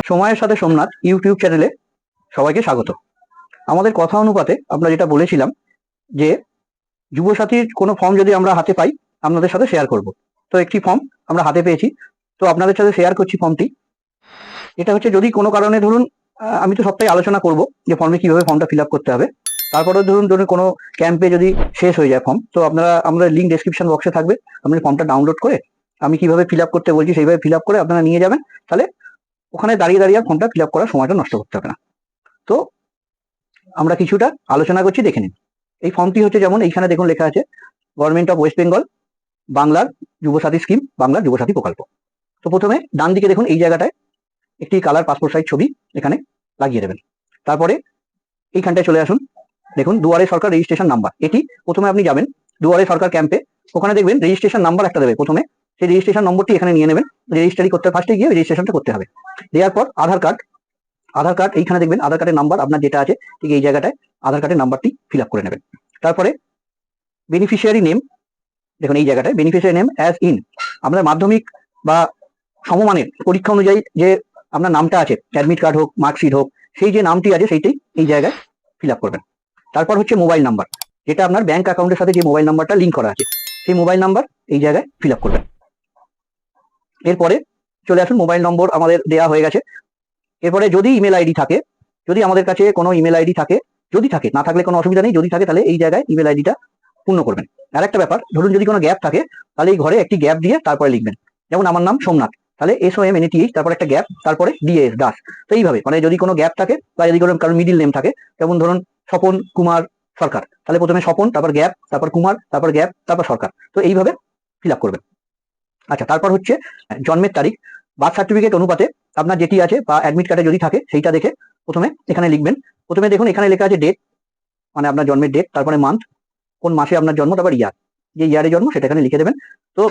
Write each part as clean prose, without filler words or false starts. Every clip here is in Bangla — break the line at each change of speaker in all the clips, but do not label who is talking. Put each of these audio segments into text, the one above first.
সময়ের সাথে সোমনাথ ইউটিউব চ্যানেলে সবাইকে স্বাগত। আমাদের কথা অনুপাতে আমরা যেটা বলেছিলাম যে যুবসাথীর কোনো ফর্ম যদি আমরা হাতে পাই আপনাদের সাথে শেয়ার করব। তো একটি ফর্ম আমরা হাতে পেয়েছি, তো আপনাদের সাথে শেয়ার করছি ফর্মটি। এটা হচ্ছে যদি কোনো কারণে ধরুন আমি তো সবটাই আলোচনা করব যে ফর্মে কিভাবে ফর্মটা ফিল আপ করতে হবে। তারপরে ধরুন কোনো ক্যাম্পে যদি শেষ হয়ে যায় ফর্ম, তো আমাদের লিঙ্ক ডেসক্রিপশন বক্সে থাকবে, আপনি ফর্মটা ডাউনলোড করে আমি কিভাবে ফিল আপ করতে বলছি সেইভাবে ফিল আপ করে আপনারা নিয়ে যাবেন। তাহলে ওখানে দাঁড়িয়ে দাঁড়িয়ে ফর্মটা ফিল আপ করার সময়টা নষ্ট করতে হবে না। তো আমরা কিছুটা আলোচনা করছি, দেখে নিন। এই ফর্মটি হচ্ছে যেমন এইখানে দেখুন লেখা আছে গভর্নমেন্ট অফ ওয়েস্ট বেঙ্গল বাংলার যুবসাথী স্কিম, বাংলার যুবসাথী প্রকল্প। তো প্রথমে ডান দিকে দেখুন এই জায়গাটায় একটি কালার পাসপোর্ট সাইজ ছবি এখানে লাগিয়ে দেবেন। তারপরে এইখানটায় চলে আসুন, দেখুন দুয়ারে সরকার রেজিস্ট্রেশন নাম্বার। এটি প্রথমে আপনি যাবেন দুয়ারে সরকার ক্যাম্পে, ওখানে দেখবেন রেজিস্ট্রেশন নাম্বার একটা দেবে প্রথমে, সেই রেজিস্ট্রেশন নম্বরটি এখানে নিয়ে নেবেন। রেজিস্ট্রি করতে ফার্স্টে গিয়ে রেজিস্ট্রেশনটা করতে হবে। দেওয়ার পর আধার কার্ড এইখানে দেখবেন আধার কার্ডের নাম্বার আপনার যেটা আছে ঠিক এই জায়গাটায় আধার কার্ডের নাম্বারটি ফিল আপ করে নেবেন। তারপরে বেনিফিশিয়ারি নেম, দেখুন এই জায়গাটায় বেনিফিশিয়ারি নেম অ্যাজ ইন আপনার মাধ্যমিক বা সমমানের পরীক্ষা অনুযায়ী যে আপনার নামটা আছে, অ্যাডমিট কার্ড হোক মার্কশিট হোক, সেই যে নামটি আছে সেইটাই এই জায়গায় ফিল আপ করবেন। তারপর হচ্ছে মোবাইল নাম্বার, যেটা আপনার ব্যাংক অ্যাকাউন্টের সাথে যে মোবাইল নাম্বারটা লিঙ্ক করা আছে সেই মোবাইল নাম্বার এই জায়গায় ফিল আপ করবেন। এরপরে চলে আসুন, মোবাইল নম্বর আমাদের দেওয়া হয়ে গেছে। এরপরে যদি ইমেল আইডি থাকে, যদি আমাদের কাছে কোনো ইমেল আইডি থাকে, যদি থাকে, না থাকলে কোনো অসুবিধা নেই, যদি থাকে তাহলে এই জায়গায় ইমেল আইডিটা পূর্ণ করবেন। আর একটা ব্যাপার, ধরুন যদি কোনো গ্যাপ থাকে তাহলে এই ঘরে একটি গ্যাপ দিয়ে তারপরে লিখবেন। যেমন আমার নাম সোমনাথ, তাহলে SOMNATH, তারপরে একটা গ্যাপ, তারপরে DAS দাস। তো এইভাবে মানে যদি কোনো গ্যাপ থাকে বা যদি কোনো কারণ মিডিল নেম থাকে, যেমন ধরুন স্বপন কুমার সরকার, তাহলে প্রথমে স্বপন, তারপর গ্যাপ, তারপর কুমার, তারপর গ্যাপ, তারপর সরকার। তো এইভাবে ফিল আপ করবেন। আচ্ছা, তারপর হচ্ছে জন্মের তারিখ, বার্থ সার্টিফিকেট অনুপাতে আপনার যেটি আছে বা অ্যাডমিট কার্ডে যদি থাকে সেইটা দেখে প্রথমে এখানে লিখবেন। প্রথমে দেখুন এখানে লেখা আছে ডেট, মানে আপনার জন্মের ডেট, তারপরে মান্থ, কোন মাসে আপনার জন্ম, তারপর ইয়ার, যে ইয়ারে জন্ম সেটা এখানে লিখে দেবেন। তো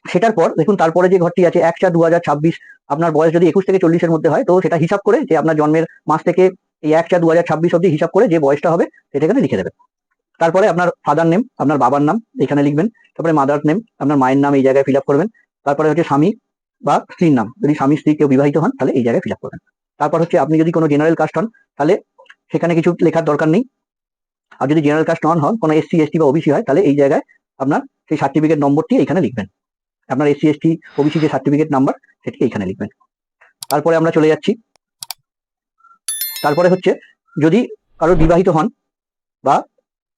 সেটার পর দেখুন তারপরে যে ঘরটি আছে 1/4/2026, আপনার বয়স যদি 21 থেকে 40-এর মধ্যে হয় তো সেটা হিসাব করে যে আপনার জন্মের মাস থেকে এই 1/4/2026 অব্দি হিসাব করে যে বয়সটা হবে সেটা এখানে লিখে দেবেন। তারপরে আপনার ফাদার নেম, আপনার বাবার নাম এখানে লিখবেন। তারপরে মাদার নেম, আপনার মায়ের নাম এই জায়গায় ফিল আপ করবেন। তারপরে হচ্ছে স্বামী বা স্ত্রীর নাম, যদি স্বামী স্ত্রী কেউ বিবাহিত হন তাহলে এই জায়গায় ফিল আপ করবেন। তারপর হচ্ছে আপনি যদি কোনো জেনারেল কাস্ট হন তাহলে সেখানে কিছু লেখার দরকার নেই। আর যদি জেনারেল কাস্ট নন হন, কোনো SC ST বা OBC হয়, তাহলে এই জায়গায় আপনার সেই সার্টিফিকেট নম্বরটি এখানে লিখবেন। আপনার SC ST OBC যে সার্টিফিকেট নাম্বার সেটি এইখানে লিখবেন। তারপরে আমরা চলে যাচ্ছি, তারপরে হচ্ছে যদি কারো বিবাহিত হন বা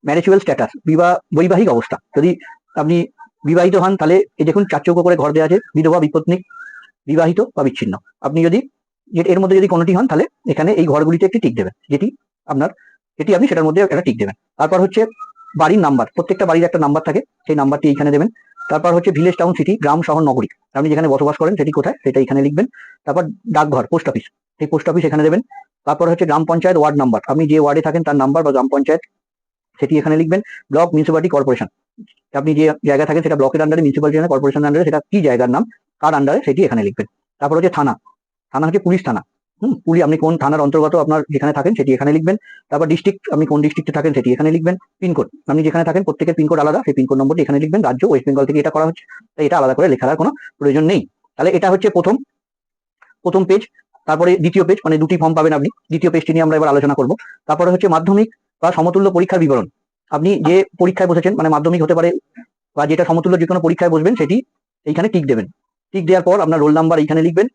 ম্যারিচুয়াল স্ট্যাটাস, বৈবাহিক অবস্থা, যদি আপনি বিবাহিত হন তাহলে এই দেখুন 4 চৌকো করে ঘর দেওয়া আছে, বিধবা, বিপত্নিক, বিবাহিত বা বিচ্ছিন্ন। আপনি যদি এর মধ্যে যদি কোনোটি হন তাহলে এখানে এই ঘরগুলিতে একটি টিক দেবেন, যেটি আপনি সেটার মধ্যে একটা টিক দেবেন। তারপর হচ্ছে বাড়ির নাম্বার, প্রত্যেকটা বাড়ির একটা নাম্বার থাকে, সেই নাম্বারটি এইখানে দেবেন। তারপর হচ্ছে ভিলেজ, টাউন, সিটি, গ্রাম, শহর, নগরী, আপনি যেখানে বসবাস করেন সেটি কোথায় সেটা এখানে লিখবেন। তারপর ডাকঘর, পোস্ট অফিস, সেই পোস্ট অফিস এখানে দেবেন। তারপর হচ্ছে গ্রাম পঞ্চায়েত, ওয়ার্ড নাম্বার, আপনি যে ওয়ার্ডে থাকেন তার নাম্বার বা গ্রাম পঞ্চায়েত সেটি এখানে লিখবেন। ব্লক, মিউনিসিপালিটি, কর্পোরেশন, আপনি যে জায়গায় থাকেন সেটা ব্লকের আন্ডারে, মিউনিসিপালিটি কর্পোরেশনের আন্ডারে, সেটা কি জায়গার নাম, কার আন্ডারে, সেটি এখানে লিখবেন। তারপর হচ্ছে থানা, থানা হচ্ছে পুলিশ থানা, পুলিশ, আপনি কোন থানার অন্তর্গত আপনার যেখানে থাকেন সেটি এখানে লিখবেন। তারপর ডিস্ট্রিক্ট, আপনি কোন ডিস্ট্রিক্টে থাকেন সেটি এখানে লিখবেন। পিনকোড, আপনি যেখানে থাকেন প্রত্যেকের পিনকোড আলাদা, সেই পিনকোড নম্বরটি এখানে লিখবেন। রাজ্য ওয়েস্ট বেঙ্গল থেকে এটা করা হচ্ছে, তাই এটা আলাদা করে লেখার কোনো প্রয়োজন নেই। তাহলে এটা হচ্ছে প্রথম পেজ। তারপরে দ্বিতীয় পেজ, মানে দুটি ফর্ম পাবেন আপনি, দ্বিতীয় পেজটি নিয়ে আমরা এবার আলোচনা করব। তারপরে হচ্ছে মাধ্যমিক বা সমতুল্য পরীক্ষার বিবরণ, আপনি যে পরীক্ষায় বসেছেন, মানে মাধ্যমিক হতে পারে বা যেটা সমতুল্য যে কোনো পরীক্ষায় বসবেন সেটি এইখানে টিক দেবেন। টিক দেওয়ার পর আপনার রোল নাম্বার এইখানে লিখবেন,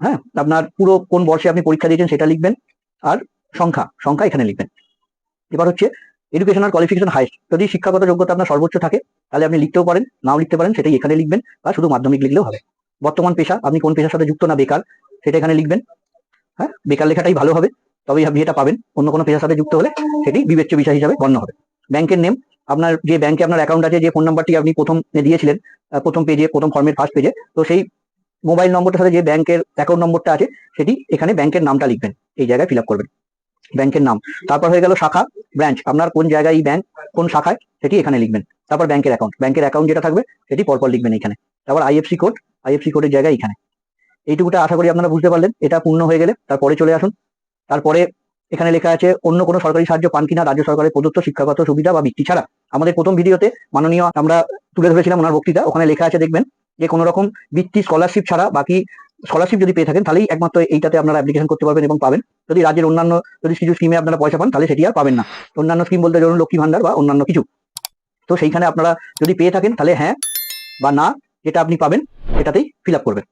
হ্যাঁ, আপনার পুরো কোন বর্ষে আপনি পরীক্ষা দিয়েছেন সেটা লিখবেন, আর সংখ্যা এখানে লিখবেন। এবার হচ্ছে এডুকেশনাল কোয়ালিফিকেশন হাইস্ট, যদি শিক্ষাগত যোগ্যতা আপনার সর্বোচ্চ থাকে তাহলে আপনি লিখতেও পারেন, নাও লিখতে পারেন, সেটাই এখানে লিখবেন, বা শুধু মাধ্যমিক লিখলেও হবে। বর্তমান পেশা, আপনি কোন পেশার সাথে যুক্ত না বেকার সেটা এখানে লিখবেন, হ্যাঁ, বেকার লেখাটাই ভালো হবে, তবেই আপনি এটা পাবেন। অন্য কোনো পেশার সাথে যুক্ত হলে সেটি বিবেচ্য বিষয় হিসাবে গণ্য হবে। ব্যাংকের নেম, আপনার যে ব্যাংকে আপনার অ্যাকাউন্ট আছে, যে ফোন নাম্বারটি আপনি প্রথম দিয়েছিলেন প্রথম পেজে, প্রথম ফর্মের ফার্স্ট পেজে, তো সেই মোবাইল নম্বরটার সাথে যে ব্যাংকের অ্যাকাউন্ট নম্বরটা আছে সেটি এখানে ব্যাংকের নামটা লিখবেন, এই জায়গায় ফিল আপ করবেন ব্যাংকের নাম। তারপর হয়ে গেল শাখা, ব্রাঞ্চ, আপনার কোন জায়গায় এই ব্যাংক, কোন শাখায় সেটি এখানে লিখবেন। তারপর ব্যাংকের অ্যাকাউন্ট যেটা থাকবে সেটি পরপর লিখবেন এখানে। তারপর IFSC কোডের জায়গায় এখানে। এইটুকুটা আশা করি আপনারা বুঝতে পারলেন। এটা পূর্ণ হয়ে গেলে তারপরে চলে আসুন। তারপরে এখানে লেখা আছে অন্য কোনো সরকারি সাহায্য পান কিনা রাজ্য সরকারের প্রদত্ত শিক্ষাগত সুবিধা বা বৃত্তি ছাড়া। আমাদের প্রথম ভিডিওতে মাননীয় আমরা তুলে ধরেছিলাম ওনার বক্তৃতা, ওখানে লেখা আছে দেখবেন যে কোনো রকম বৃত্তি, স্কলারশিপ ছাড়া বাকি স্কলারশিপ যদি পেয়ে থাকেন তাহলেই একমাত্র এইটাতে আপনারা অ্যাপ্লিকেশন করতে পারবেন এবং পাবেন। যদি রাজ্যের অন্যান্য যদি কিছু স্কিমে আপনারা পয়সা পান তাহলে সেটি আর পাবেন না। অন্যান্য স্কিম বলতে ধরুন লক্ষ্মী ভান্ডার বা অন্যান্য কিছু, তো সেইখানে আপনারা যদি পেয়ে থাকেন তাহলে হ্যাঁ বা না যেটা আপনি পাবেন সেটাতেই ফিল আপ করবেন,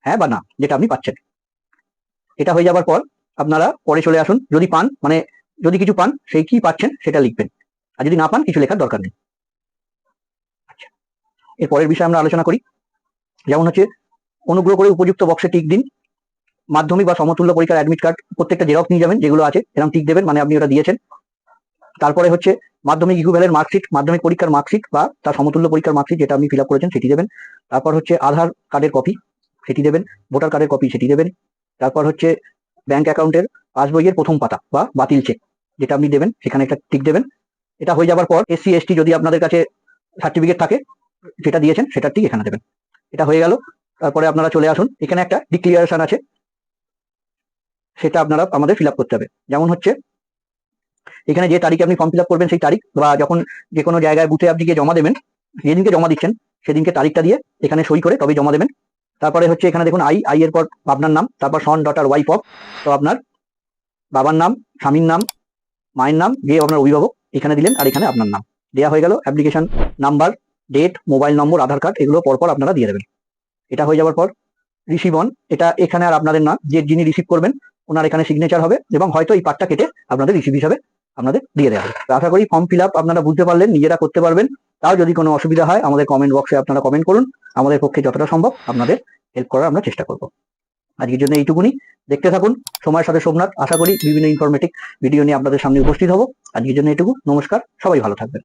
হ্যাঁ বা না যেটা আপনি পাচ্ছেন। এটা হয়ে যাবার পর আপনারা পরে চলে আসুন, যদি পান মানে যদি কিছু পান সেই কি পাচ্ছেন সেটা লিখবেন, আর যদি না পান কিছু লেখার দরকার নেই। আচ্ছা, এর পরের বিষয়ে আমরা আলোচনা করি। যেমন হচ্ছে অনুগ্রহ করে উপযুক্ত বক্সে টিক দিন। মাধ্যমিক বা সমতুল্য পরীক্ষার অ্যাডমিট কার্ড প্রত্যেকটা জেরক্স নিয়ে যাবেন, যেগুলো আছে এরকম টিক দেবেন, মানে আপনি ওটা দিয়েছেন। তারপরে হচ্ছে মাধ্যমিক ইকুইভ্যালেন্ট মার্কশিট, মাধ্যমিক পরীক্ষার মার্কশিট বা তার সমতুল্য পরীক্ষার মার্কশিট যেটা আপনি ফিল আপ করেছেন সেটি দেবেন। তারপর হচ্ছে আধার কার্ডের কপি সেটি দেবেন, ভোটার কার্ডের কপি সেটি দেবেন। তারপর হচ্ছে ব্যাংক অ্যাকাউন্টের পাসবইয়ের প্রথম পাতা বা বাতিল চেক যেটা আপনি দেবেন সেখানে একটা টিক দেবেন। এটা হয়ে যাবার পর এসসি এসটি যদি আপনাদের কাছে সার্টিফিকেট থাকে যেটা দিয়েছেন সেটা টিক এখানে দেবেন। এটা হয়ে গেল। তারপরে আপনারা চলে আসুন, এখানে একটা ডিক্লিয়ারেশন আছে সেটা আপনারা আমাদের ফিল আপ করতে হবে। যেমন হচ্ছে এখানে যে তারিখে আপনি ফর্ম ফিল আপ করবেন সেই তারিখ, বা যখন যে কোনো জায়গায় বুথে আপনি গিয়ে জমা দেবেন যেদিনকে জমা দিচ্ছেন সেদিনকে তারিখটা দিয়ে এখানে সই করে তবেই জমা দেবেন। তারপরে হচ্ছে এখানে দেখুন আই এর পর আপনার নাম, তারপর সন ডটার ওয়াইফ অফ, তো আপনার বাবার নাম, স্বামীর নাম, মায়ের নাম, যে আপনার অভিভাবক এখানে দিলেন, আর এখানে আপনার নাম দেওয়া হয়ে গেল। Application number, date, mobile number, Aadhaar card এগুলো পরপর আপনারা দিয়ে দেবেন। এটা হয়ে যাওয়ার পর রিসিভ অন, এটা এখানে আর আপনাদের না, যে যিনি রিসিভ করবেন ওনার এখানে সিগনেচার হবে এবং হয়তো এই পার্টটা কেটে আপনাদের রিসিভ হিসাবে আপনাদের দিয়ে দেওয়া হবে। আশা করি ফর্ম ফিল আপ আপনারা বুঝতে পারলেন, নিজেরা করতে পারবেন। তাও যদি কোনো অসুবিধা হয় আমাদের কমেন্ট বক্সে আপনারা কমেন্ট করুন, আমাদের পক্ষে যতটা সম্ভব আপনাদের হেল্প করার আমরা চেষ্টা করব। আজকের জন্য এইটুকুনি, দেখতে থাকুন সময়ের সাথে সোমনাথ। আশা করি বিভিন্ন ইনফরমেটিভ ভিডিও নিয়ে আপনাদের সামনে উপস্থিত হব। আজকের জন্য এইটুকু, নমস্কার, সবাই ভালো থাকবেন।